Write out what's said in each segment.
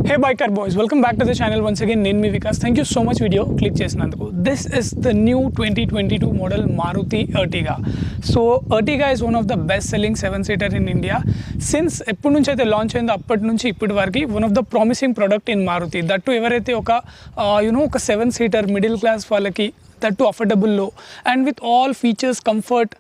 Hey biker boys, welcome back to the channel once again. Name me Vikas. Thank you so much video click చేసినందుకు. This is the new 2022 model Maruti Ertiga. So Ertiga is one of the best selling 7-seater in India. Since ఎప్పటి నుంచి అయితే launch అయిందో అప్పటి నుంచి ఇప్పటి వరకు one of the promising product in Maruti. That too ఎవరైతే ఒక ఒక 7-seater middle class వాళ్ళకి that too affordable low and with all features comfort.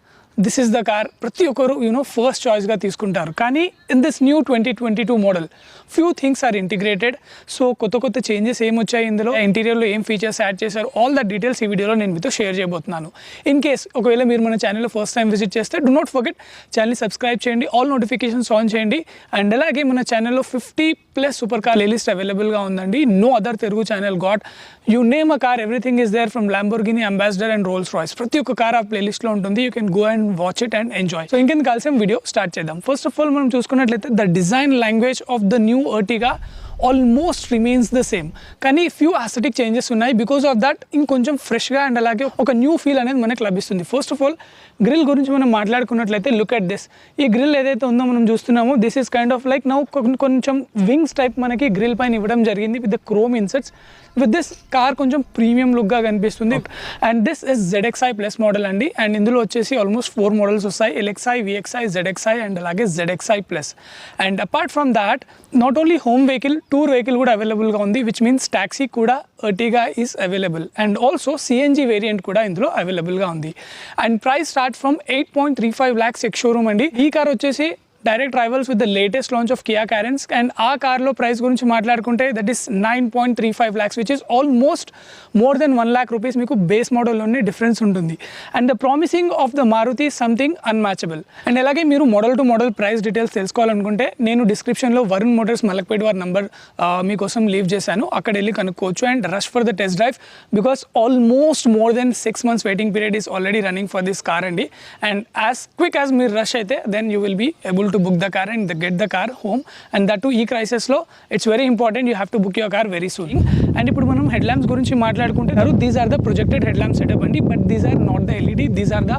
This is the car ప్రతి ఒక్కరు ఫస్ట్ చాయిస్గా తీసుకుంటారు. కానీ in this new 2022 model few things are integrated. So కొత్త చేంజెస్ ఏం వచ్చాయి, ఇందులో ఇంటీరియర్లో ఏం ఫీచర్స్ యాడ్ చేశారు, ఆల్ ద డీటెయిల్స్ ఈ వీడియోలో నేను మీతో షేర్ చేయబోతున్నాను. ఇన్ కేస్ ఒకవేళ మీరు మన ఛానల్లో ఫస్ట్ టైం విజిట్ చేస్తే డూ నాట్ ఫర్గెట్ ఛానల్ని సబ్స్క్రైబ్ చేయండి, ఆల్ నోటిఫికేషన్స్ ఆన్ చేయండి. అండ్ అలాగే మన ఛానల్లో 50+ సూపర్ కార్ ప్లేలిస్ట్ అవైలబుల్గా ఉందండి. No other Telugu channel got you name a car, everything is there from Lamborghini, Ambassador and Rolls Royce. ప్రతి ఒక్క కార్ ఆ ప్లేలిస్ట్లో ఉంటుంది. You can go and watch it and enjoy. So ఇంకెందుకు కలిసి వీడియో స్టార్ట్ చేద్దాం. ఫస్ట్ ఆఫ్ ఆల్ మనం చూసుకున్నట్లయితే the design language of the new Ertiga almost remains the same, కానీ ఫ్యూ ఆస్థెటిక్ చేంజెస్ ఉన్నాయి. బికాస్ ఆఫ్ దట్ ఇంకొంచెం ఫ్రెష్గా and అలాగే ఒక న్యూ ఫీల్ అనేది మనకు లభిస్తుంది. ఫస్ట్ ఆఫ్ ఆల్ గ్రిల్ గురించి మనం మాట్లాడుకున్నట్లయితే లుక్ అట్ దిస్. ఈ గ్రిల్ ఏదైతే ఉందో మనం చూస్తున్నామో this is kind of like now కొంచెం వింగ్స్ టైప్ మనకి గ్రిల్ పైన ఇవ్వడం జరిగింది with the chrome insets. With this car కొంచెం ప్రీమియం లుక్గా కనిపిస్తుంది. And this is ZXi plus model అండి. అండ్ ఇందులో వచ్చేసి ఆల్మోస్ట్ 4 మోడల్స్ వస్తాయి, LXi, VXi, ZXi అండ్ అలాగే ZXi plus. And apart from that not only home vehicle, tour vehicle కూడా అవైలబుల్గా ఉంది, విచ్ మీన్స్ ట్యాక్సీ కూడా Ertiga is available. And also CNG variant కూడా ఇందులో అవైలబుల్గా ఉంది. And price start from 8.35 lakhs ex showroom అండి. ఈ కార్ వచ్చేసి direct rivals with the latest launch of Kia Carens. And ఆ కార్లో ప్రైస్ గురించి మాట్లాడుకుంటే that is 9.35 lakhs which is almost more than 1 lakh rupees మీకు బేస్ మోడల్లోనే డిఫరెన్స్ ఉంటుంది. And the promising of the Maruti something unmatchable. And అలాగే మీరు model to model price details తెలుసుకోవాలనుకుంటే నేను డిస్క్రిప్షన్లో వరుణ్ మోటార్స్ మలక్పేట్ వారి నంబర్ మీకోసం లీవ్ చేశాను, అక్కడ వెళ్ళి కనుక్కోవచ్చు. And rush for the test drive because almost more than 6 months waiting period is already running for this car అండి. అండ్ యాజ్ క్విక్ యాజ్ మీరు రష్ అయితే then you will be able to book the car and get the car home. And that too ఈ crisis లో it's very important, you have to book your car very soon. And ఇప్పుడు మనం head lamps గురించి మాట్లాడుకుంటే these are the projected head lamp setup అండి. But these are not the LED, these are the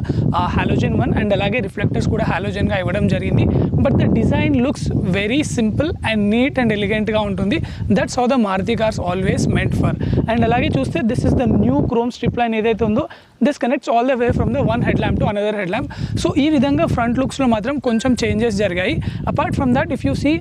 halogen one. And అలాగే reflectors కూడా హాలోజన్గా ఇవ్వడం జరిగింది. But the design looks very simple and neat and ఎలిగెంట్గా ఉంటుంది. That's how the Maruti cars always meant for. And అలాగే చూస్తే this is the new chrome strip line ఏదైతే ఉందో this connects all the way from the one head lamp to another head lamp. So ఈ విధంగా front లుక్స్లో మాత్రం కొంచెం changes జరిగాయి. Apart from that if you see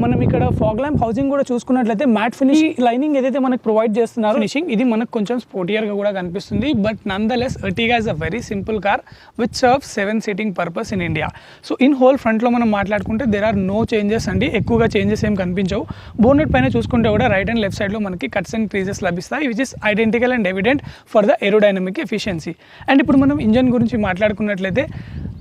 మనం ఇక్కడ ఫాగ్ ల్యాంప్ హౌసింగ్ కూడా చూసుకున్నట్లయితే మ్యాట్ ఫినిష్ లైనింగ్ ఏదైతే మనకు ప్రొవైడ్ చేస్తున్నారు ఫినిషింగ్, ఇది మనకు కొంచెం స్పోర్టియర్గా కూడా కనిపిస్తుంది. But none the less Ertiga is a very simple car which serves 7 seating purpose in India. So in whole ఫ్రంట్లో మనం మాట్లాడుకుంటే దేర్ ఆర్ నో చేంజెస్ అండి, ఎక్కువగా చేంజెస్ ఏం కనిపించవు. బోనెట్ పైన చూసుకుంటే కూడా రైట్ అండ్ లెఫ్ట్ సైడ్లో మనకి కట్స్ అండ్ క్రీజెస్ లభిస్తాయి which is identical and evident for the aerodynamic efficiency. And ఇప్పుడు మనం ఇంజన్ గురించి మాట్లాడుకున్నట్లయితే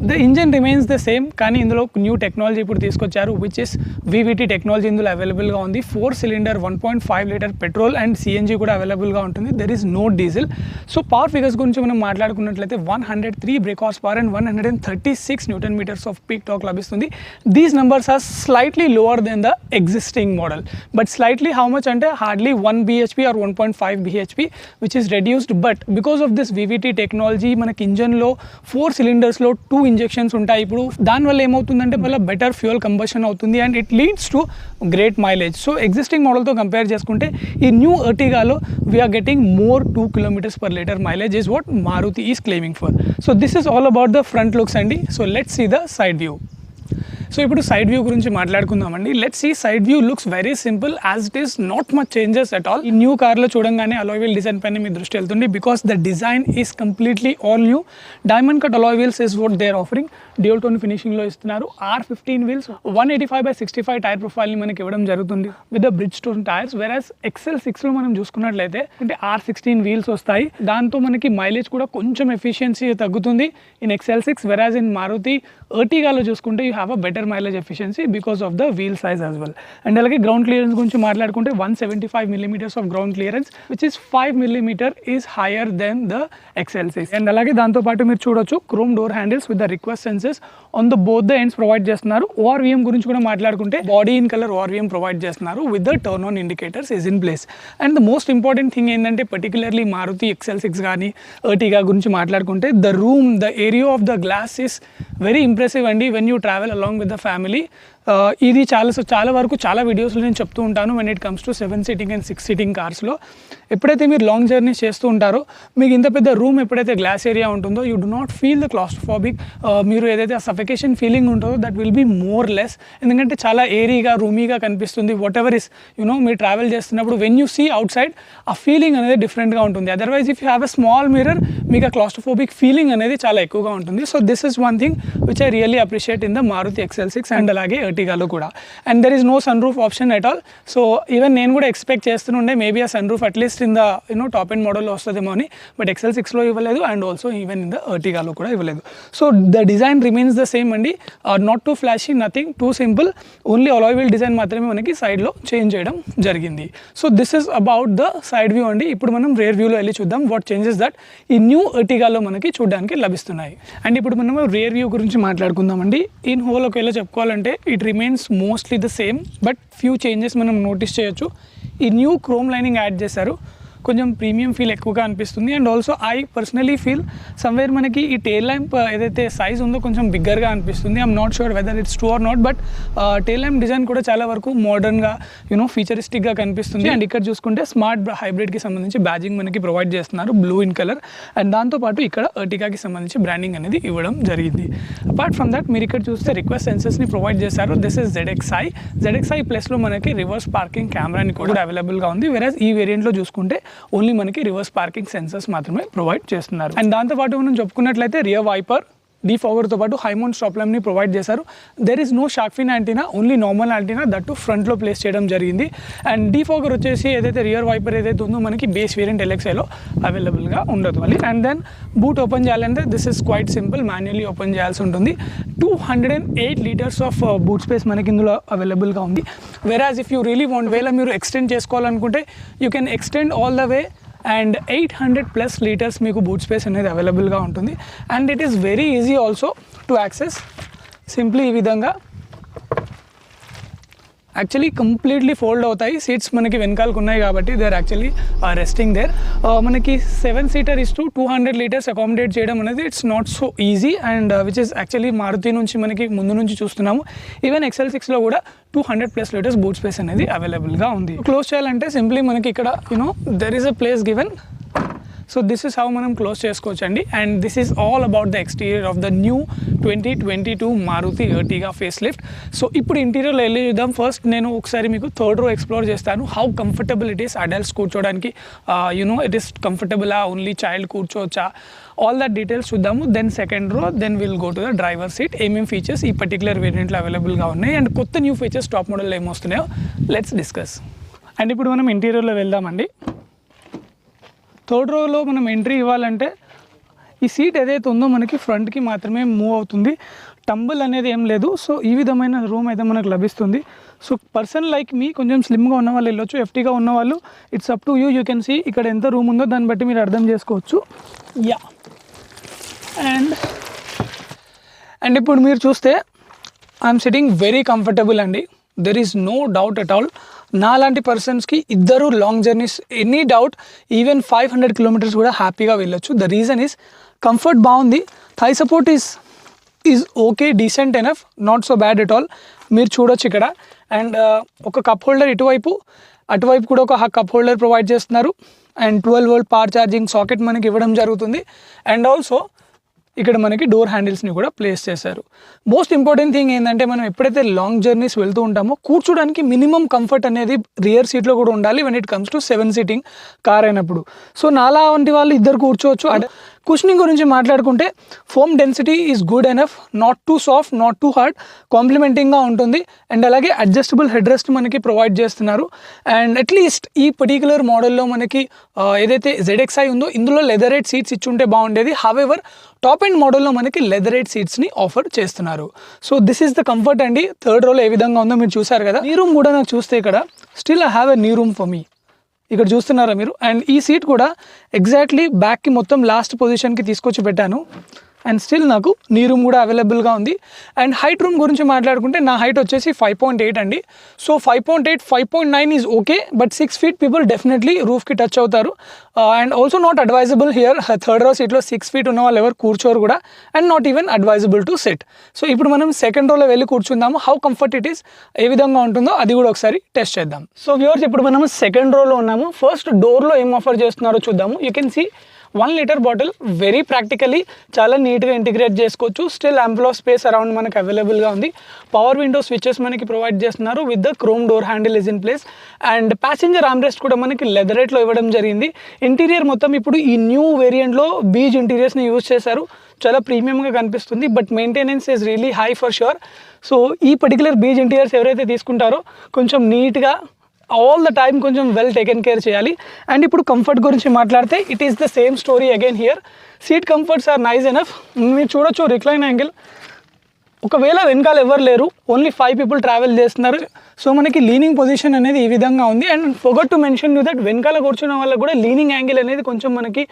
the engine remains the same, కానీ ఇందులో న్యూ టెక్నాలజీ ఇప్పుడు తీసుకొచ్చారు విచ్ ఇస్ VVT టెక్నాలజీ ఇందులో అవైలబుల్గా ఉంది. 4 cylinder 1.5 liter petrol and CNG కూడా అవైలబుల్గా ఉంటుంది. There is no diesel. So power figures గురించి మనం మాట్లాడుకున్నట్లయితే 103 brake horse power and 136 Nm of peak torque లభిస్తుంది. These numbers are slightly lower than the existing model, but slightly how much అంటే hardly 1 bhp or 1.5 bhp which is reduced. But because of this VVT technology మనకి ఇంజన్లో 4 cylinders 2 injections ఉంటాయి. ఇప్పుడు దానివల్ల ఏమవుతుందంటే మళ్ళీ better fuel combustion అవుతుంది and it leads to great mileage. So existing మోడల్తో కంపేర్ చేసుకుంటే ఈ న్యూ Ertigaలో we're getting more 2 km/liter mileage is what Maruti is claiming for. So this is all about the front looks అండి. So let's see the side view. So ఇప్పుడు side view గురించి మాట్లాడుకుందామండి. Let's see side view looks very simple as it is, not much changes at all. ఈ new కార్లో చూడంగానే alloy wheel design పైన మీ దృష్టి వెళ్తుంది because the design is completely all new. Diamond cut alloy wheels is what they are offering. Dual tone ఫినిషింగ్లో ఇస్తున్నారు. R15 wheels 185/65 tyre ప్రొఫైల్ని మనకి ఇవ్వడం జరుగుతుంది with the Bridgestone tyres. వెరాజ్ XL6లో మనం చూసుకున్నట్లయితే అంటే R16 వీల్స్ వస్తాయి. దాంతో మనకి మైలేజ్ కూడా కొంచెం ఎఫిషియన్సీ తగ్గుతుంది in XL6. Whereas in Maruti Ertigaలో చూసుకుంటే you have a better mileage efficiency because of the wheel size as well. And అలాగే గ్రౌండ్ క్లియరెన్స్ గురించి మాట్లాడుకుంటే 175 mm of ground clearance which is 5 mm is higher than the XL6. And అలాగే దాంతోపాటు మీరు చూడొచ్చు chrome door handles with the request sensors on the both the ends provide చేస్తున్నారు. ORVM గురించి కూడా మాట్లాడుకుంటే body in colour ORVM provide చేస్తున్నారు with the turn on indicators is in place. And the most important thing ఏంటంటే particularly Maruti XL6 కానీ Ertiga గురించి మాట్లాడుకుంటే the room, the area of the glass is very impressive అండి. When you travel along with the family ఇది చాలా వరకు చాలా వీడియోస్లో నేను చెప్తూ ఉంటాను when it comes to 7 seating and 6 seating కార్స్లో. ఎప్పుడైతే మీరు లాంగ్ జర్నీస్ చేస్తూ ఉంటారో మీకు ఇంత పెద్ద రూమ్ ఎప్పుడైతే గ్లాస్ ఏరియా ఉంటుందో you do not feel the claustrophobic, మీరు ఏదైతే ఆ సఫికేషన్ ఫీలింగ్ ఉంటుందో that will be more less. ఎందుకంటే చాలా ఏరీగా రూమీగా కనిపిస్తుంది. వాట్ ఎవర్ ఇస్ మీరు ట్రావెల్ చేస్తున్నప్పుడు when you see outside ఆ ఫీలింగ్ అనేది డిఫరెంట్గా ఉంటుంది. Otherwise if you have a small mirror మీకు ఆ క్లాస్ట్రోఫోబిక్ ఫీలింగ్ అనేది చాలా ఎక్కువగా ఉంటుంది. So this is one thing which I really appreciate in the Maruti XL6 and అలాగే ఎర్టిగాలో కూడా. And there is no sunroof option at all. So even నేను కూడా ఎక్స్పెక్ట్ చేస్తుండే మేబీ ఆ sunroof at least in the top end మోడల్లో వస్తుందేమో అని, బట్ XL6లో ఇవ్వలేదు and also even in the ఎర్టిగాలో కూడా ఇవ్వలేదు. So the design remains the same అండి, not too flashy, nothing too simple, only alloy wheel design మాత్రమే మనకి సైడ్లో చేంజ్ చేయడం జరిగింది. So this is about the side view అండి. ఇప్పుడు మనం రేర్ వ్యూలో వెళ్ళి చూద్దాం వాట్ చేంజెస్ దట్ ఈ న్యూ ఎర్టిగాలో మనకి చూడడానికి లభిస్తున్నాయి. అండ్ ఇప్పుడు మనం రేర్ వ్యూ గురించి మాట్లాడుకుందామండి. ఇన్ హోల్ ఒకవేళ చెప్పుకోవాలంటే it remains mostly the same, but few changes మనం నోటీస్ చేయొచ్చు. ఈ న్యూ క్రోమ్ లైనింగ్ యాడ్ చేశారు, కొంచెం ప్రీమియం ఫీల్ ఎక్కువగా అనిపిస్తుంది. And also I personally feel somewhere మనకి ఈ టెయిల్ ల్యాంప్ ఏదైతే సైజ్ ఉందో కొంచెం బిగ్గర్గా అనిపిస్తుంది. I'm not sure whether it's true or not, but tail lamp design కూడా చాలా వరకు మోడర్న్గా ఫీచరిస్టిక్గా కనిపిస్తుంది. అండ్ ఇక్కడ చూసుకుంటే స్మార్ట్ హైబ్రిడ్కి సంబంధించి బ్యాజింగ్ మనకి ప్రొవైడ్ చేస్తున్నారు, బ్లూ ఇన్ కలర్. అండ్ దాంతోపాటు ఇక్కడ ఎర్టిగాకి సంబంధించి బ్రాండింగ్ అనేది ఇవ్వడం జరిగింది. అపార్ట్ ఫ్రమ్ దట్ మీరు ఇక్కడ చూస్తే రిక్వెస్ట్ సెన్సర్స్ని ప్రొవైడ్ చేశారు. దిస్ ఇస్ ZXi ప్లస్లో మనకి రివర్స్ పార్కింగ్ కెమెరాని కూడా అవైలబుల్గా ఉంది. వెరాజ్ ఈ వేరియంట్లో చూసుకుంటే ఓన్లీ మనకి రివర్స్ పార్కింగ్ సెన్సర్స్ మాత్రమే ప్రొవైడ్ చేస్తున్నారు. అండ్ దాంతోపాటు మనం చెప్పుకున్నట్లయితే రియర్ వైపర్, డీఫాగర్తో పాటు హై మౌంట్ స్టాప్ ల్యాంప్ని ప్రొవైడ్ చేశారు. There is no shark fin antenna, only normal antenna, that ఫ్రంట్లో ప్లేస్ చేయడం జరిగింది. అండ్ డీఫాగర్ వచ్చేసి ఏదైతే రియర్ వైపర్ ఏదైతే ఉందో మనకి బేస్ వేరియంట్ LXiలో అవైలబుల్గా ఉండదు మళ్ళీ. అండ్ దెన్ బూట్ ఓపెన్ చేయాలంటే this is quite simple, manually open చేయాల్సి ఉంటుంది. 208 లీటర్స్ ఆఫ్ బూట్ స్పేస్ మనకి ఇందులో అవైలబుల్గా ఉంది. వెరాజ్ ఇఫ్ యూ రియలీ వాంట్ వేళ మీరు ఎక్స్టెండ్ చేసుకోవాలనుకుంటే you can extend all the way and 800+ litres మీకు బూట్ స్పేస్ అనేది అవైలబుల్గా ఉంటుంది. And it is very easy also to access. Simply ఈ విధంగా యాక్చువల్లీ కంప్లీట్లీ ఫోల్డ్ అవుతాయి. సీట్స్ మనకి వెనకాలకు ఉన్నాయి కాబట్టి they are actually resting there. మనకి 7 seater is to 200 litres accommodate చేయడం అనేది it's not so easy, and which is actually Maruti నుంచి మనకి ముందు నుంచి చూస్తున్నాము. ఈవెన్ XL6లో కూడా 200+ లీటర్స్ బూట్ స్పేస్ అనేది అవైలబుల్గా ఉంది. క్లోజ్ చేయాలంటే సింప్లీ మనకి ఇక్కడ there is a place given. So this is how మనం క్లోజ్ చేసుకోవచ్చు అండి. And this is all about the exterior of the new 2022 Maruti Ertiga facelift. So ఇప్పుడు ఇంటీరియర్లో వెళ్ళి చూద్దాం. ఫస్ట్ నేను ఒకసారి మీకు థర్డ్ రో ఎక్స్ప్లోర్ చేస్తాను, how comfortable it is adults కూర్చోడానికి, ఇట్ ఈస్ కంఫర్టబులా, ఓన్లీ చైల్డ్ కూర్చోవచ్చా, ఆల్ దట్ డీటెయిల్స్ చూద్దాము. Then second row, then will go to the driver seat. ఏమేమి ఫీచర్స్ ఈ పర్టికులర్ వేరియంట్లో అవైలబుల్గా ఉన్నాయి అండ్ కొత్త న్యూ ఫీచర్స్ టాప్ మోడల్లో ఏమొస్తున్నాయో లెట్స్ డిస్కస్. అండ్ ఇప్పుడు మనం ఇంటీరియర్లో వెళ్దామండి. థర్డ్ రోలో మనం ఎంట్రీ ఇవ్వాలంటే ఈ సీట్ ఏదైతే ఉందో మనకి ఫ్రంట్కి మాత్రమే మూవ్ అవుతుంది, టంబుల్ అనేది ఏం లేదు. సో ఈ విధమైన రూమ్ అయితే మనకు లభిస్తుంది. సో పర్సన్ లైక్ మీ కొంచెం స్లిమ్గా ఉన్న వాళ్ళు వెళ్ళొచ్చు, ఎఫ్టీగా ఉన్న వాళ్ళు it's up to you can see ఇక్కడ ఎంత రూమ్ ఉందో దాన్ని బట్టి మీరు అర్థం చేసుకోవచ్చు. యా అండ్ ఇప్పుడు మీరు చూస్తే ఐఎమ్ సిట్టింగ్ వెరీ కంఫర్టబుల్ అండి. There is no doubt at all. నాలాంటి పర్సన్స్కి ఇద్దరు long journeys any doubt even 500 kilometres కూడా హ్యాపీగా వెళ్ళొచ్చు. ద రీజన్ ఈస్ కంఫర్ట్ బాగుంది, thigh support is okay, decent enough, not so bad at all. మీరు చూడొచ్చు ఇక్కడ. అండ్ ఒక కప్ హోల్డర్ అటువైపు కూడా ఒక కప్ హోల్డర్ ప్రొవైడ్ చేస్తున్నారు. And 12 volt power charging socket మనకి ఇవ్వడం జరుగుతుంది. అండ్ ఆల్సో ఇక్కడ మనకి డోర్ హ్యాండిల్స్ని కూడా ప్లేస్ చేశారు. మోస్ట్ ఇంపార్టెంట్ థింగ్ ఏంటంటే మనం ఎప్పుడైతే లాంగ్ జర్నీస్ వెళ్తూ ఉంటామో కూర్చోడానికి మినిమం కంఫర్ట్ అనేది రియర్ సీట్లో కూడా ఉండాలి when it comes to 7 seating car అయినప్పుడు. సో నాలా వంటి వాళ్ళు ఇద్దరు కూర్చోవచ్చు. కుషనింగ్ గురించి మాట్లాడుకుంటే foam density is good enough, not too soft, not too hard, కాంప్లిమెంటింగ్గా ఉంటుంది. అండ్ అలాగే అడ్జస్టబుల్ హెడ్ రెస్ట్ మనకి ప్రొవైడ్ చేస్తున్నారు. అండ్ అట్లీస్ట్ ఈ పర్టికులర్ మోడల్లో మనకి ఏదైతే ZXi ఉందో ఇందులో లెదరేట్ సీట్స్ ఇచ్చుంటే బాగుండేది. హవెవర్ టాప్ ఎండ్ మోడల్లో మనకి లెదరేట్ సీట్స్ని ఆఫర్ చేస్తున్నారు. So this is the comfort అండి. థర్డ్ రోలో ఏ విధంగా ఉందో మీరు చూసారు కదా. నీ రూమ్ కూడా నాకు చూస్తే ఇక్కడ స్టిల్ ఐ హ్యావ్ ఎ నీ రూమ్ ఫర్ మీ, ఇక్కడ చూస్తున్నారా మీరు. అండ్ ఈ సీట్ కూడా ఎగ్జాక్ట్లీ బ్యాక్కి మొత్తం లాస్ట్ పొజిషన్కి తీసుకొచ్చి పెట్టాను. అండ్ స్టిల్ నాకు నీ రూమ్ కూడా అవైలబుల్గా ఉంది. అండ్ హైట్ రూమ్ గురించి మాట్లాడుకుంటే నా హైట్ వచ్చేసి 5.8 అండి. So 5.8, 5.9 is okay, but 6 feet people definitely రూఫ్కి టచ్ అవుతారు. And also not advisable here, third row సీట్లో 6 feet ఉన్న వాళ్ళు ఎవరు కూర్చోరు కూడా, and not even advisable to sit. So ఇప్పుడు మనం సెకండ్ రోలో వెళ్ళి కూర్చుందాము. హౌ కంఫర్ట్ ఇట్ ఈస్, ఏ విధంగా ఉంటుందో అది కూడా ఒకసారి టెస్ట్ చేద్దాం. సో వ్యూవర్స్, ఇప్పుడు మనం సెకండ్ రోలో ఉన్నాము. ఫస్ట్ డోర్లో ఏం ఆఫర్ చేస్తున్నారో చూద్దాము. You can see 1 liter bottle, very practically చాలా నీట్గా ఇంటిగ్రేట్ చేసుకోవచ్చు. Still ample of space around మనకు అవైలబుల్గా ఉంది. పవర్ విండో స్విచెస్ మనకి ప్రొవైడ్ చేస్తున్నారు with the chrome door handle is in place. And passenger armrest కూడా మనకి లెదరేట్లో ఇవ్వడం జరిగింది. ఇంటీరియర్ మొత్తం ఇప్పుడు ఈ న్యూ వేరియంట్లో బీజ్ ఇంటీరియర్స్ని యూజ్ చేశారు. చాలా ప్రీమియంగా కనిపిస్తుంది, but maintenance is really high for sure. So ఈ పర్టికులర్ బీజ్ ఇంటీరియర్స్ ఎవరైతే తీసుకుంటారో కొంచెం నీట్గా ఆల్ ద టైమ్ కొంచెం వెల్ టేకెన్ కేర్ చేయాలి. అండ్ ఇప్పుడు కంఫర్ట్ గురించి మాట్లాడితే it is the same story again here. Seat comforts are nice enough. మీరు చూడొచ్చు రిక్లైన్ యాంగిల్. ఒకవేళ వెనకాల ఎవరు లేరు, ఓన్లీ 5 people ట్రావెల్ చేస్తున్నారు. సో మనకి లీనింగ్ పొజిషన్ అనేది ఈ విధంగా ఉంది. And forgot to mention you that వెనకాల కూర్చున్న వాళ్ళకి కూడా లీనింగ్ యాంగిల్ అనేది కొంచెం మనకి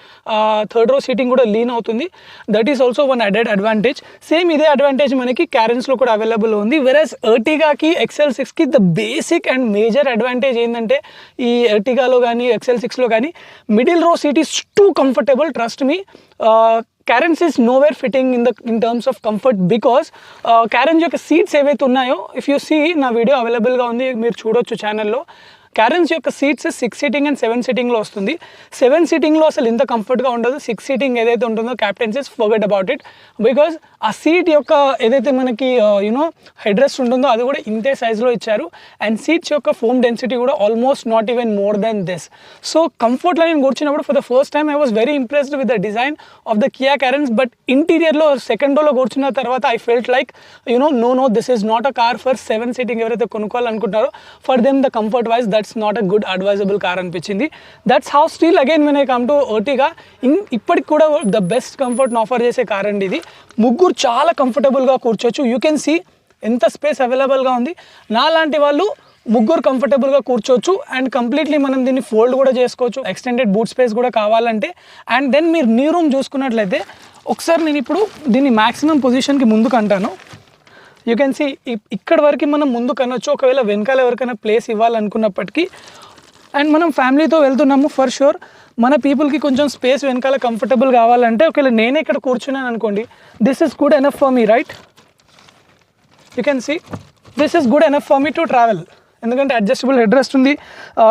థర్డ్ రో సీటింగ్ కూడా లీన్ అవుతుంది. That is also one added advantage. Same ఇదే అడ్వాంటేజ్ మనకి క్యారెన్స్లో కూడా అవైలబుల్ ఉంది. వెరస్ ఎర్టిగాకి XL6కి the basic and major advantage ఏంటంటే ఈ ఎర్టిగాలో కానీ XL6లో కానీ middle row seat is too comfortable. Trust me, Carens is nowhere fitting in terms of comfort because Carens యొక్క సీట్స్ ఏవైతే ఉన్నాయో, ఇఫ్ యూ సీ నా వీడియో అవైలబుల్గా ఉంది, మీరు చూడొచ్చు ఛానల్లో. Carens యొక్క సీట్స్ 6 seating అండ్ 7 seatingలో వస్తుంది. 7 seatingలో అసలు ఇంత కంఫర్ట్గా ఉండదు. 6 seating ఏదైతే ఉంటుందో క్యాప్టెన్ సెస్ ఫర్గెట్ అబౌట్ ఇట్, బికాజ్ ఆ సీట్ యొక్క ఏదైతే మనకి యూనో హెడ్ రెస్ట్ ఉంటుందో అది కూడా ఇంతే సైజ్లో ఇచ్చారు. అండ్ సీట్స్ యొక్క ఫోమ్ డెన్సిటీ కూడా almost not even more than this. So కంఫర్ట్లో నేను కూర్చున్నప్పుడు for the first time I was very impressed with the design of the Kia Carens. But ఇంటీరియర్లో సెకండ్ రోలో కూర్చున్న తర్వాత I felt like no this is not a car for 7 seating. ఎవరైతే కొనుక్కోవాలనుకుంటారో for them the comfort wise that's not a good advisable car అనిపించింది. That's how still again when I come to Ertiga, ఇప్పటికి కూడా the best కంఫర్ట్ని offer చేసే car అండి ఇది. ముగ్గురు చాలా కంఫర్టబుల్గా కూర్చోవచ్చు. యూ కెన్ సీ ఎంత స్పేస్ అవైలబుల్గా ఉంది. నా లాంటి వాళ్ళు ముగ్గురు కంఫర్టబుల్గా కూర్చోవచ్చు. అండ్ కంప్లీట్లీ మనం దీన్ని ఫోల్డ్ కూడా చేసుకోవచ్చు, ఎక్స్టెండెడ్ బూట్ స్పేస్ కూడా కావాలంటే. అండ్ దెన్ మీరు నీ రూమ్ చూసుకున్నట్లయితే ఒకసారి నేను ఇప్పుడు దీన్ని మ్యాక్సిమం పొజిషన్కి ముందుకు అంటాను. యూ కెన్ సీ ఇక్కడ వరకు మనం ముందు కనొచ్చు, ఒకవేళ వెనకాల ఎవరికైనా ప్లేస్ ఇవ్వాలనుకున్నప్పటికీ. అండ్ మనం ఫ్యామిలీతో వెళ్తున్నాము, ఫర్ షూర్ మన పీపుల్కి కొంచెం స్పేస్ వెనకాల కంఫర్టబుల్ కావాలంటే ఒకవేళ నేనే ఇక్కడ కూర్చున్నాను అనుకోండి, this is good enough for me, right? You can see this is good enough for me to travel. ఎందుకంటే అడ్జస్టబుల్ హెడ్ రెస్ట్ ఉంది,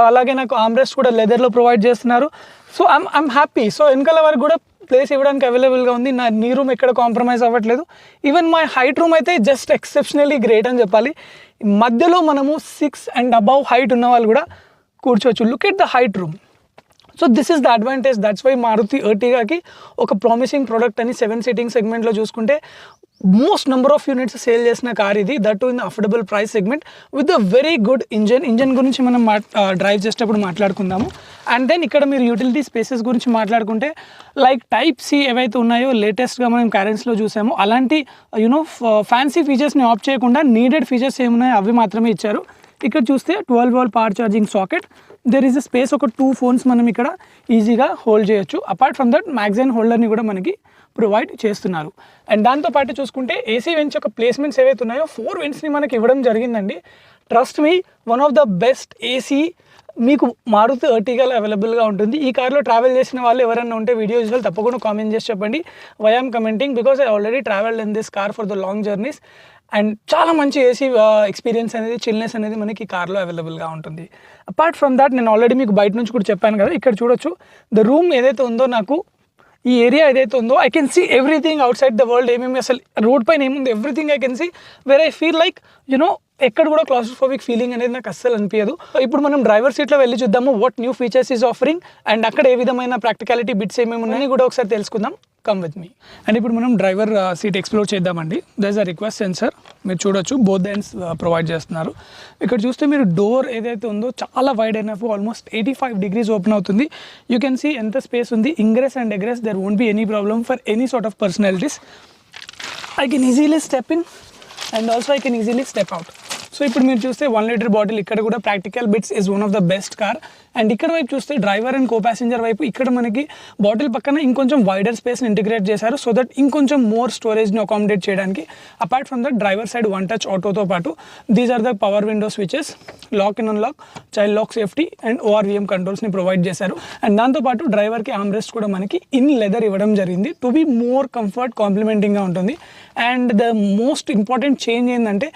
అలాగే నాకు ఆర్మ్ రెస్ట్ కూడా లెదర్లో ప్రొవైడ్ చేస్తున్నారు. So I'm happy. సో వెనకాల వరకు కూడా ప్లేస్ ఇవ్వడానికి అవైలబుల్గా ఉంది. నా నీ రూమ్ ఎక్కడ కాంప్రమైజ్ అవ్వట్లేదు. ఈవెన్ మై హైట్ రూమ్ అయితే జస్ట్ ఎక్సెప్షనల్లీ గ్రేట్ అని చెప్పాలి. మధ్యలో మనము 6 and above హైట్ ఉన్న వాళ్ళు కూడా కూర్చోవచ్చు. Look at the height room. So this is the advantage. That's why Maruti Ertigaకి ఒక ప్రామిసింగ్ ప్రోడక్ట్ అని 7 seating సెగ్మెంట్లో చూసుకుంటే most number of units sale చేసిన కార్ ఇది, that too in affordable price segment with a very good engine గురించి మనం drive చేసేటప్పుడు మాట్లాడుకుందాము. అండ్ దెన్ ఇక్కడ మీరు యూటిలిటీ స్పేసెస్ గురించి మాట్లాడుకుంటే లైక్ Type C ఏవైతే ఉన్నాయో లేటెస్ట్గా మనం Carensలో చూసామో అలాంటి ఫ్యాన్సీ ఫీచర్స్ని ఆప్ చేయకుండా నీడెడ్ ఫీచర్స్ ఏమున్నాయో అవి మాత్రమే ఇచ్చారు. ఇక్కడ చూస్తే 12-volt power charging socket, there is a space, ఒక 2 phones మనం ఇక్కడ ఈజీగా హోల్డ్ చేయొచ్చు. అపార్ట్ ఫ్రమ్ దట్ మ్యాగజైన్ హోల్డర్ని కూడా మనకి ప్రొవైడ్ చేస్తున్నారు. అండ్ దాంతోపాటు చూసుకుంటే ఏసీ వెంట్స్ యొక్క ప్లేస్మెంట్స్ ఏవైతే ఉన్నాయో 4 ventsని మనకి ఇవ్వడం జరిగిందండి. Trust me, one of the best AC మీకు మారుతి Ertigaలో అవైలబుల్గా ఉంటుంది. ఈ కార్లో ట్రావెల్ చేసిన వాళ్ళు ఎవరైనా ఉంటే వీడియో చూసారు తప్పకుండా కామెంట్ చేసి చెప్పండి. Why am commenting because I already travelled in this car for the long journeys. And చాలా మంచి ఏసీ ఎక్స్పీరియన్స్ అనేది, చిల్నెస్ అనేది మనకి ఈ కార్లో అవైలబుల్గా ఉంటుంది. అపార్ట్ ఫ్రమ్ దాట్ నేను ఆల్రెడీ మీకు బయట నుంచి కూడా చెప్పాను కదా, ఇక్కడ చూడొచ్చు ద రూమ్ ఏదైతే ఉందో, నాకు ఈ ఏరియా ఏదైతే ఉందో I can see everything outside the world. ఏమేమి అసలు రోడ్ పైన ఏముంది everything I can see, where I feel like ఎక్కడ కూడా క్లాస్ట్రోఫోబిక్ ఫీలింగ్ అనేది నాకు అస్సలు అనిపించదు. ఇప్పుడు మనం డ్రైవర్ సీట్లో వెళ్ళి చూద్దాము what new features is offering and అక్కడ ఏ విధమైన ప్రాక్టికాలిటీ బిట్స్ ఏమేమి ఉన్నాయని కూడా ఒకసారి తెలుసుకుందాం. Come with me. అండ్ ఇప్పుడు మనం డ్రైవర్ సీట్ ఎక్స్ప్లోర్ చేద్దామండి. There is a request sensor, మీరు చూడొచ్చు బోత్ ఎండ్స్ ప్రొవైడ్ చేస్తున్నారు. ఇక్కడ చూస్తే మీరు డోర్ ఏదైతే ఉందో చాలా wide enough, almost 85 degrees open అవుతుంది. యూ కెన్ సీ ఎంత స్పేస్ ఉంది. Ingress and egress there won't be any problem for any sort of personalities. I can easily step in and also I can easily step out. So ఇప్పుడు మీరు చూస్తే 1 litre bottle ఇక్కడ కూడా practical bits is one of the best car. And ఇక్కడ వైపు చూస్తే driver and co passenger వైపు ఇక్కడ మనకి బాటిల్ పక్కన ఇంకొంచెం వైడర్ స్పేస్ని ఇంటిగ్రేట్ చేశారు సో దట్ ఇంకొంచెం మోర్ స్టోరేజ్ని అకామిడేట్ చేయడానికి. Apart from that driver side 1 touch ఆటోతో పాటు these are the power window switches, lock and unlock, child lock safety and ORVM కంట్రోల్స్ని ప్రొవైడ్ చేశారు. అండ్ దాంతోపాటు డ్రైవర్కి ఆర్మ్రెస్ట్ కూడా మనకి ఇన్ లెదర్ ఇవ్వడం జరిగింది టు బీ మోర్ కంఫర్ట్ కాంప్లిమెంటింగ్గా ఉంటుంది. And the most important change ఏంటంటే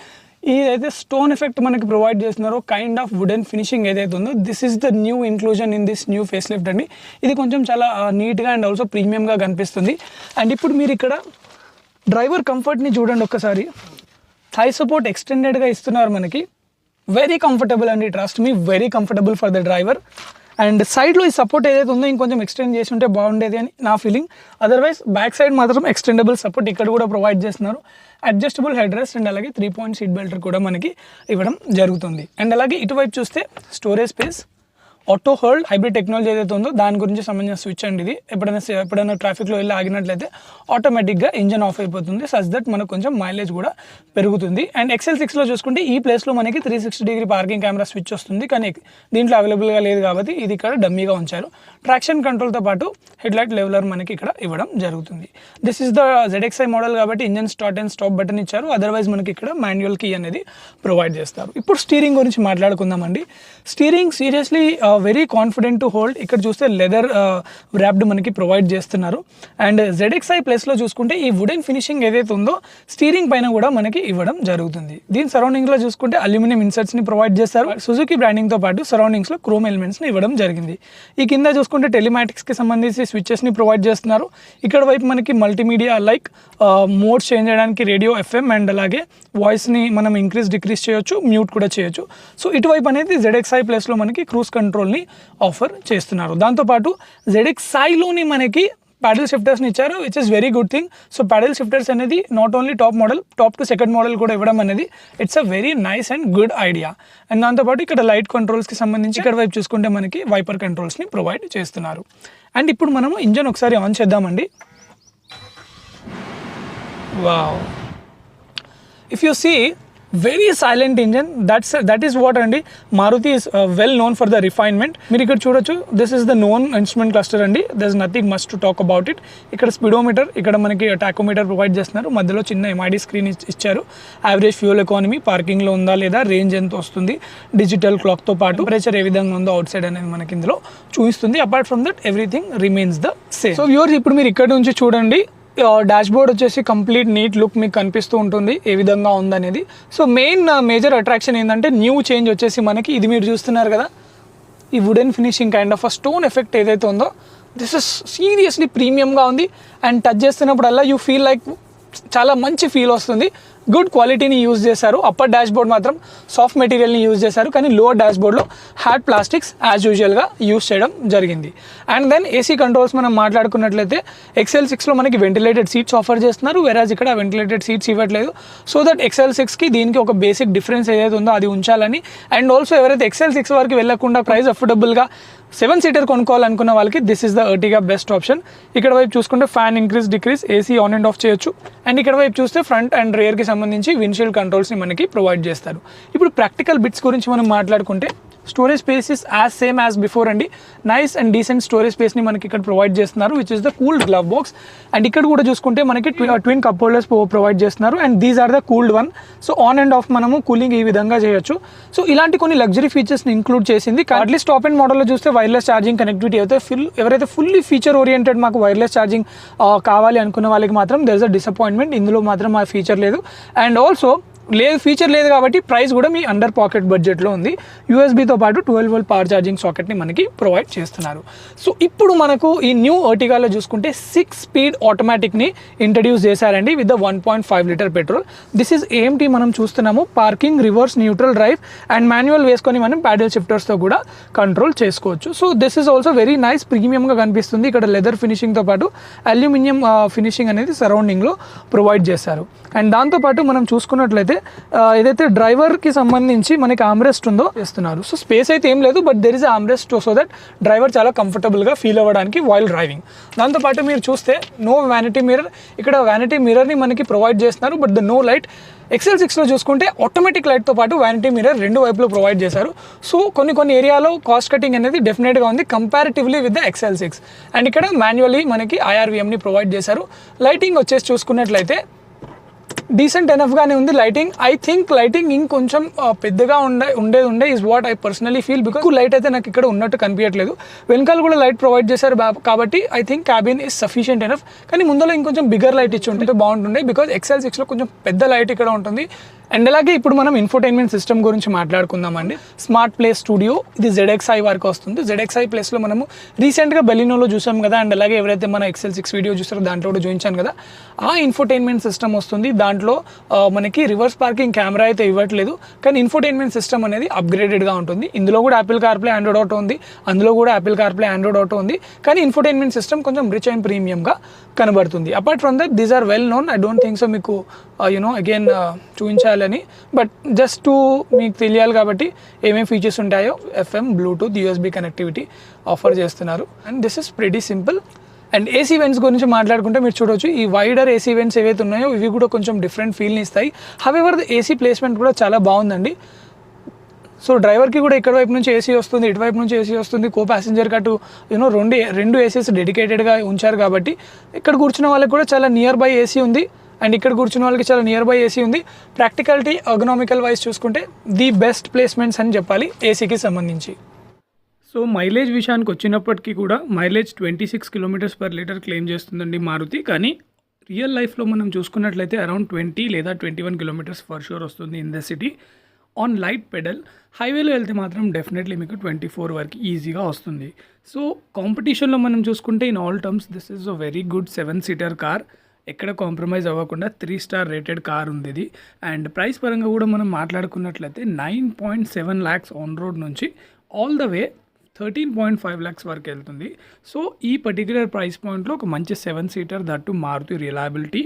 ఏదైతే స్టోన్ ఎఫెక్ట్ మనకి ప్రొవైడ్ చేస్తున్నారో కైండ్ ఆఫ్ వుడెన్ ఫినిషింగ్ ఏదైతే ఉందో this is the new inclusion in this new face lift అండి. ఇది కొంచెం చాలా నీట్గా అండ్ ఆల్సో ప్రీమియంగా కనిపిస్తుంది. అండ్ ఇప్పుడు మీరు ఇక్కడ డ్రైవర్ కంఫర్ట్ని చూడండి ఒక్కసారి. థై సపోర్ట్ ఎక్స్టెండెడ్గా ఇస్తున్నారు మనకి. వెరీ కంఫర్టబుల్ అండి, trust me, very comfortable for the driver. And సైడ్లో ఈ సపోర్ట్ ఏదైతే ఉందో ఇంకొంచెం ఎక్స్టెండ్ చేసి ఉంటే బాగుండేది అని నా ఫీలింగ్. అదర్వైజ్ బ్యాక్ సైడ్ మాత్రం ఎక్స్టెండబుల్ సపోర్ట్ ఇక్కడ కూడా ప్రొవైడ్ చేస్తున్నారు. అడ్జస్టబుల్ హెడ్ రెస్ట్ అండ్ అలాగే 3 పాయింట్ సీట్ బెల్ట్ కూడా మనకి ఇవ్వడం జరుగుతుంది. అండ్ అలాగే ఇటువైపు చూస్తే storage space, auto hold hybrid technology ఏదైతే ఉందో దాని గురించి సంబంధించిన స్విచ్ అండి ఇది. ఎప్పుడైనా ట్రాఫిక్లో వెళ్ళి ఆగినట్లయితే ఆటోమేటిక్గా ఇంజన్ ఆఫ్ అయిపోతుంది. సచ్ దట్ మనకు కొంచెం మైలేజ్ కూడా పెరుగుతుంది. అండ్ XL6లో చూసుకుంటే ఈ ప్లేస్లో మనకి 360 డిగ్రీ పార్కింగ్ కెమెరా స్విచ్ వస్తుంది, కానీ దీంట్లో అవైలబుల్గా లేదు కాబట్టి ఇది ఇక్కడ డమ్మీగా ఉంచారు. ట్రాక్షన్ కంట్రోల్తో పాటు హెడ్ లైట్ లెవెలర్ మనకి ఇక్కడ ఇవ్వడం జరుగుతుంది. This is the ZXi model కాబట్టి engine start and stop button ఇచ్చారు. అదర్వైజ్ మనకి ఇక్కడ మాన్యువల్ కీ అనేది ప్రొవైడ్ చేస్తారు. ఇప్పుడు స్టీరింగ్ గురించి మాట్లాడుకుందామండి. Steering seriously very confident to hold. ఇక్కడ చూస్తే లెదర్ ర్యాప్డ్ మనకి ప్రొవైడ్ చేస్తున్నారు. అండ్ ZXi ప్లస్లో చూసుకుంటే ఈ వుడెన్ ఫినిషింగ్ ఏదైతే ఉందో స్టీరింగ్ పైన కూడా మనకి ఇవ్వడం జరుగుతుంది. దీని సరౌండింగ్లో చూసుకుంటే అల్యూమినియం ఇన్సర్ట్స్ని ప్రొవైడ్ చేస్తారు. సుజుకి బ్రాండింగ్తో పాటు సరౌండింగ్స్లో క్రోమ్ ఎలిమెంట్స్ని ఇవ్వడం జరిగింది. ఈ కింద చూసుకుంటే టెలిమాటిక్స్కి సంబంధించి స్విచెస్ని ప్రొవైడ్ చేస్తున్నారు. ఇక్కడ వైపు మనకి మల్టీమీడియా లైక్ మోడ్స్ చేంజ్ చేయడానికి రేడియో, FM అండ్ అలాగే వాయిస్ని మనం ఇంక్రీజ్ డిక్రీజ్ చేయొచ్చు, మ్యూట్ కూడా చేయొచ్చు. సో ఇటువైపు అనేది ZXi ప్లస్లో మనకి క్రూజ్ కంట్రోల్ని ఆఫర్ చేస్తున్నారు. దాంతోపాటు ZXiలోని మనకి ప్యాడల్ షిఫ్టర్స్ని ఇచ్చారు, which is very good thing. So paddle shifters అనేది not only top to second model కూడా ఇవ్వడం అనేది it's a very nice and good idea. And దాంతోపాటు ఇక్కడ లైట్ కంట్రోల్స్కి సంబంధించి ఇక్కడ వైపు చూసుకుంటే మనకి వైపర్ కంట్రోల్స్ని ప్రొవైడ్ చేస్తున్నారు. అండ్ ఇప్పుడు మనము ఇంజన్ ఒకసారి ఆన్ చేద్దామండి. Wow, if you see very silent engine. That is what అండి Maruti is well known for the refinement. మీరు ఇక్కడ చూడొచ్చు, this is the known instrument cluster అండి. There is nothing must to talk about it. ఇక్కడ speedometer, ఇక్కడ మనకి tachometer provide చేస్తున్నారు. మధ్యలో చిన్న MID స్క్రీన్ ఇచ్చారు. యావరేజ్ ఫ్యూల్ ఎకానమీ, పార్కింగ్లో ఉందా లేదా, రేంజ్ ఎంత వస్తుంది, డిజిటల్ క్లాక్తో పాటు టెంపరేచర్ ఏ విధంగా ఉందో అవుట్ సైడ్ అనేది మనకి ఇందులో చూపిస్తుంది. Apart from that everything remains the same. So viewers, ఇప్పుడు మీరు ఇక్కడ నుంచి చూడండి, డాష్ బోర్డ్ వచ్చేసి కంప్లీట్ నీట్ లుక్ మీకు కనిపిస్తూ ఉంటుంది ఏ విధంగా ఉందనేది. సో మేజర్ అట్రాక్షన్ ఏంటంటే న్యూ చేంజ్ వచ్చేసి మనకి ఇది మీరు చూస్తున్నారు కదా, ఈ wooden finishing kind of stone effect ఏదైతే ఉందో దిస్ ఇస్ సీరియస్లీ ప్రీమియంగా ఉంది. అండ్ టచ్ చేస్తున్నప్పుడల్లా యూ ఫీల్ లైక్ చాలా మంచి ఫీల్ వస్తుంది. గుడ్ క్వాలిటీని యూజ్ చేశారు. అప్పర్ డాష్ బోర్డ్ మాత్రం సాఫ్ట్ మెటీరియల్ని యూజ్ చేశారు, కానీ లోవర్ డాష్ బోర్డ్లో హార్డ్ ప్లాస్టిక్స్ యాజ్ యూజువల్గా యూజ్ చేయడం జరిగింది. అండ్ దెన్ AC కంట్రోల్స్ మనం మాట్లాడుకున్నట్లయితే XL6లో మనకి వెంటిలేటెడ్ సీట్స్ ఆఫర్ చేస్తున్నారు, వెరాజ్ ఇక్కడ వెంటిలేటెడ్ సీట్స్ ఇవ్వట్లేదు. సో దట్ XL6కి దీనికి ఒక బేసిక్ డిఫరెన్స్ ఏదైతే ఉందో అది ఉంచాలని. అండ్ ఆల్సో ఎవరైతే XL6 వరకు వెళ్ళకుండా ప్రైస్ అఫోర్డబుల్గా 7 సీటర్ కొనుక్కోవాలనుకున్న వాళ్ళకి this is the Ertiga best option. ఇక్కడ వైపు చూసుకుంటే fan increase decrease, AC on and of చేయొచ్చు. అండ్ ఇక్కడ వైపు చూస్తే ఫ్రంట్ అండ్ రియర్కి సంబంధించి విండ్షీల్డ్ కంట్రోల్స్ని మనకి ప్రొవైడ్ చేస్తారు. ఇప్పుడు ప్రాక్టికల్ బిట్స్ గురించి మనం మాట్లాడుకుంటే storage space is same as before అండి. నైస్ అండ్ డీసెంట్ స్టోరేజ్ స్పేస్ని మనకి ఇక్కడ ప్రొవైడ్ చేస్తున్నారు, which is the cooled glove box. And ఇక్కడ కూడా చూసుకుంటే మనకి ట్విన్ కప్ హోల్డర్స్ ప్రొవైడ్ చేస్తున్నారు. And these are the cooled one. So on and off మనము కూలింగ్ ఈ విధంగా చేయొచ్చు. సో ఇలాంటి కొన్ని లగ్జరీ ఫీచర్స్ని ఇంక్లూడ్ చేసింది. అట్లీస్ట్ టాప్ అండ్ మోడల్లో చూస్తే వైర్లెస్ ఛార్జింగ్ కనెక్టివిటీ అయితే ఎవరైతే ఫుల్లీ ఫీచర్ ఓరియంటెడ్ మాకు వైర్లెస్ ఛార్జింగ్ కావాలి అనుకున్న వాళ్ళకి మాత్రం దెర్ ఇస్ అ డిసప్పాయింట్మెంట్. ఇందులో మాత్రం ఆ ఫీచర్ లేదు. అండ్ ఆల్సో ఫీచర్ లేదు కాబట్టి ప్రైస్ కూడా మీ అండర్ పాకెట్ బడ్జెట్లో ఉంది. USBతో పాటు 12V పవర్ ఛార్జింగ్ సాకెట్ని మనకి ప్రొవైడ్ చేస్తున్నారు. సో ఇప్పుడు మనకు ఈ న్యూ Ertigaలో చూసుకుంటే 6 స్పీడ్ ఆటోమేటిక్ని ఇంట్రడ్యూస్ చేశారండి with the 1.5 litre petrol. This is AMT మనం చూస్తున్నాము. Parking, reverse, neutral drive and manual వేసుకొని మనం ప్యాడల్ షిఫ్టర్స్తో కూడా కంట్రోల్ చేసుకోవచ్చు. So this is also very nice, ప్రీమియంగా కనిపిస్తుంది. ఇక్కడ లెదర్ ఫినిషింగ్తో పాటు అల్యూమినియం ఫినిషింగ్ అనేది సరౌండింగ్లో ప్రొవైడ్ చేశారు. అండ్ దాంతోపాటు మనం చూసుకున్నట్లయితే ఏదైతే డ్రైవర్కి సంబంధించి మనకి ఆర్మ్రెస్ట్ ఉందో చేస్తున్నారు. సో స్పేస్ అయితే ఏం లేదు, but there is armrest so that driver చాలా కంఫర్టబుల్గా ఫీల్ అవ్వడానికి వైల్ డ్రైవింగ్. దాంతోపాటు మీరు చూస్తే నో వ్యానిటీ మిర్రర్, ఇక్కడ వ్యానిటీ మిర్రర్ని మనకి ప్రొవైడ్ చేస్తున్నారు, బట్ ద నో లైట్ XL6లో చూసుకుంటే ఆటోమేటిక్ లైట్తో పాటు వ్యానిటీ మిర్రర్ రెండు వైపులు ప్రొవైడ్ చేశారు. సో కొన్ని ఏరియాలో కాస్ట్ కటింగ్ అనేది డెఫినెట్గా ఉంది comparatively with the XL6. And ఇక్కడ మాన్యువల్లీ మనకి IRVMని ప్రొవైడ్ చేశారు. లైటింగ్ వచ్చేసి చూసుకున్నట్లయితే డీసెంట్ ఎనఫ్గానే ఉంది లైటింగ్. ఐ థింక్ లైటింగ్ ఇంకొంచెం పెద్దగా ఉండేది is what I personally feel, because light అయితే నాకు ఇక్కడ ఉన్నట్టు కనిపించట్లేదు. వెనకాల కూడా లైట్ ప్రొవైడ్ చేశారు కాబట్టి I think cabin is sufficient enough. కానీ ముందర ఇంకొంచెం బిగ్గర్ లైట్ ఇచ్చి ఉంటే బాగుంటుండే, బికాజ్ XL6లో కొంచెం పెద్ద లైట్ ఇక్కడ ఉంటుంది. అండ్ అలాగే ఇప్పుడు మనం ఇన్ఫోటైన్మెంట్ సిస్టమ్ గురించి మాట్లాడుకుందామండి. స్మార్ట్ ప్లే స్టూడియో ఇది ZXi వరకు వస్తుంది. ZXi ప్లేస్లో మనము రీసెంట్గా బెలినోలో చూసాం కదా, అండ్ అలాగే ఎవరైతే మన XL6 వీడియో చూసారో దాంట్లో కూడా చూపించాను కదా, ఆ ఇన్ఫోటైన్మెంట్ సిస్టమ్ వస్తుంది. దాంట్లో మనకి రివర్స్ పార్కింగ్ కెమెరా అయితే ఇవ్వట్లేదు, కానీ ఇన్ఫోటైన్మెంట్ సిస్టమ్ అనేది అప్గ్రేడెడ్గా ఉంటుంది. ఇందులో కూడా యాపిల్ కార్ప్లే ఆండ్రాయిడ్ ఆటో ఉంది, అందులో కూడా యాపిల్ కార్ప్లే ఆండ్రాయిడ్ ఆటో ఉంది. కానీ ఇన్ఫోటైన్మెంట్ సిస్టమ్ కొంచెం రిచ్ అండ్ ప్రీమియంగా కనబడుతుంది. Apart from that these are well known. I don't think so మీకు అగైన్ చూపించాలని, బట్ జస్ట్ టు మీకు తెలియాలి కాబట్టి ఏమేమి ఫీచర్స్ ఉంటాయో FM, bluetooth, USB connectivity offer చేస్తున్నారు. And this is pretty simple. And AC vents గురించి మాట్లాడుకుంటే మీరు చూడొచ్చు, ఈ వైడర్ ఏసీ వెంట్స్ ఏవైతే ఉన్నాయో ఇవి కూడా కొంచెం డిఫరెంట్ ఫీల్ని ఇస్తాయి. హవెవర్ ద ఏసీ ప్లేస్మెంట్ కూడా చాలా బాగుందండి. సో డ్రైవర్కి కూడా ఇక్కడ వైపు నుంచి ఏసీ వస్తుంది, ఇటువైపు నుంచి ఏసీ వస్తుంది. కో ప్యాసింజర్కి అటు రెండు ఏసీస్ డెడికేటెడ్గా ఉంచారు కాబట్టి ఇక్కడ కూర్చున్న వాళ్ళకి కూడా చాలా నియర్ బై ఏసీ ఉంది, అండ్ ఇక్కడ కూర్చున్న వాళ్ళకి చాలా నియర్ బై ఏసీ ఉంది. ప్రాక్టికాలిటీ, ఎర్గనామికల్ వైజ్ చూసుకుంటే ది బెస్ట్ ప్లేస్మెంట్స్ అని చెప్పాలి ఏసీకి సంబంధించి. సో మైలేజ్ విషయానికి వచ్చినప్పటికీ కూడా మైలేజ్ 26 km/లీటర్ క్లెయిమ్ చేస్తుందండి మారుతి. కానీ రియల్ లైఫ్లో మనం చూసుకున్నట్లయితే అరౌండ్ 20 లేదా 21 km ఫర్ షూర్ వస్తుంది in the city on light pedal. హైవేలో వెళ్తే మాత్రం డెఫినెట్లీ మీకు 24 వరకు ఈజీగా వస్తుంది. సో కాంపిటీషన్లో మనం చూసుకుంటే in all terms this is a very good 7-seater car. ఎక్కడ కాంప్రమైజ్ అవ్వకుండా 3 స్టార్ రేటెడ్ కార్ ఉంది ఇది. అండ్ ప్రైస్ పరంగా కూడా మనం మాట్లాడుకున్నట్లయితే 9.7 lakhs ఆన్ రోడ్ నుంచి ఆల్ ద వే 13.5 lakhs వరకు వెళ్తుంది. సో ఈ పర్టిక్యులర్ ప్రైస్ పాయింట్లో ఒక మంచి 7-seater, that Maruti reliability,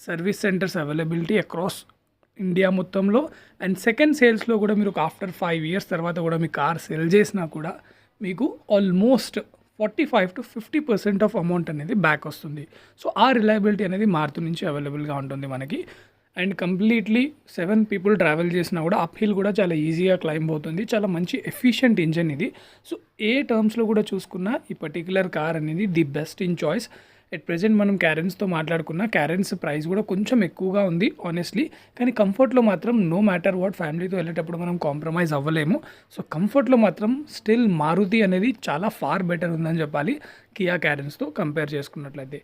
service centres availability across India మొత్తంలో. అండ్ సెకండ్ సేల్స్లో కూడా మీరు ఒక ఆఫ్టర్ 5 years తర్వాత కూడా మీ కార్ సెల్ చేసినా కూడా మీకు ఆల్మోస్ట్ 45 to 50% ఆఫ్ అమౌంట్ అనేది బ్యాక్ వస్తుంది. సో ఆ రిలయబిలిటీ అనేది మారుతి నుంచి అవైలబుల్గా ఉంటుంది మనకి. అండ్ కంప్లీట్లీ 7 people ట్రావెల్ చేసినా కూడా అప్ హిల్ కూడా చాలా ఈజీగా క్లైంబ్ అవుతుంది. చాలా మంచి ఎఫిషియంట్ ఇంజన్ ఇది. సో ఏ టర్మ్స్లో కూడా చూసుకున్నా ఈ పర్టిక్యులర్ కార్ అనేది the best in choice. At present మనం క్యారెన్స్తో మాట్లాడుకున్న క్యారెన్స్ ప్రైస్ కూడా కొంచెం ఎక్కువగా ఉంది ఆనెస్ట్లీ, కానీ కంఫర్ట్లో మాత్రం నో మ్యాటర్ వాట్ ఫ్యామిలీతో వెళ్ళేటప్పుడు మనం కాంప్రమైజ్ అవ్వలేము. సో కంఫర్ట్లో మాత్రం స్టిల్ మారుతి అనేది చాలా ఫార్ బెటర్ ఉందని చెప్పాలి కియా క్యారెన్స్తో కంపేర్ చేసుకున్నట్లయితే.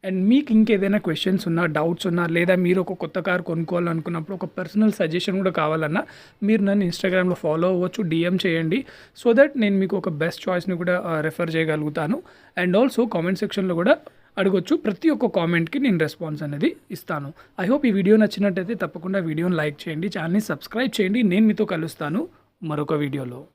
అండ్ మీకు ఇంకేదైనా క్వశ్చన్స్ ఉన్నా, డౌట్స్ ఉన్నా, లేదా మీరు ఒక కొత్త కార్ కొనుక్కోవాలనుకున్నప్పుడు ఒక పర్సనల్ సజెషన్ కూడా కావాలన్నా మీరు నన్ను ఇన్స్టాగ్రామ్లో ఫాలో అవ్వచ్చు, DM చేయండి. సో దట్ నేను మీకు ఒక బెస్ట్ చాయిస్ని కూడా రెఫర్ చేయగలుగుతాను. అండ్ ఆల్సో కామెంట్ సెక్షన్లో కూడా అడగొచ్చు. ప్రతి ఒక్క కామెంట్కి నేను రెస్పాన్స్ అనేది ఇస్తాను. ఐ హోప్ ఈ వీడియో నచ్చినట్టయితే తప్పకుండా వీడియోని లైక్ చేయండి, ఛానల్ని సబ్స్క్రైబ్ చేయండి. నేను మీతో కలుస్తాను మరొక వీడియోలో.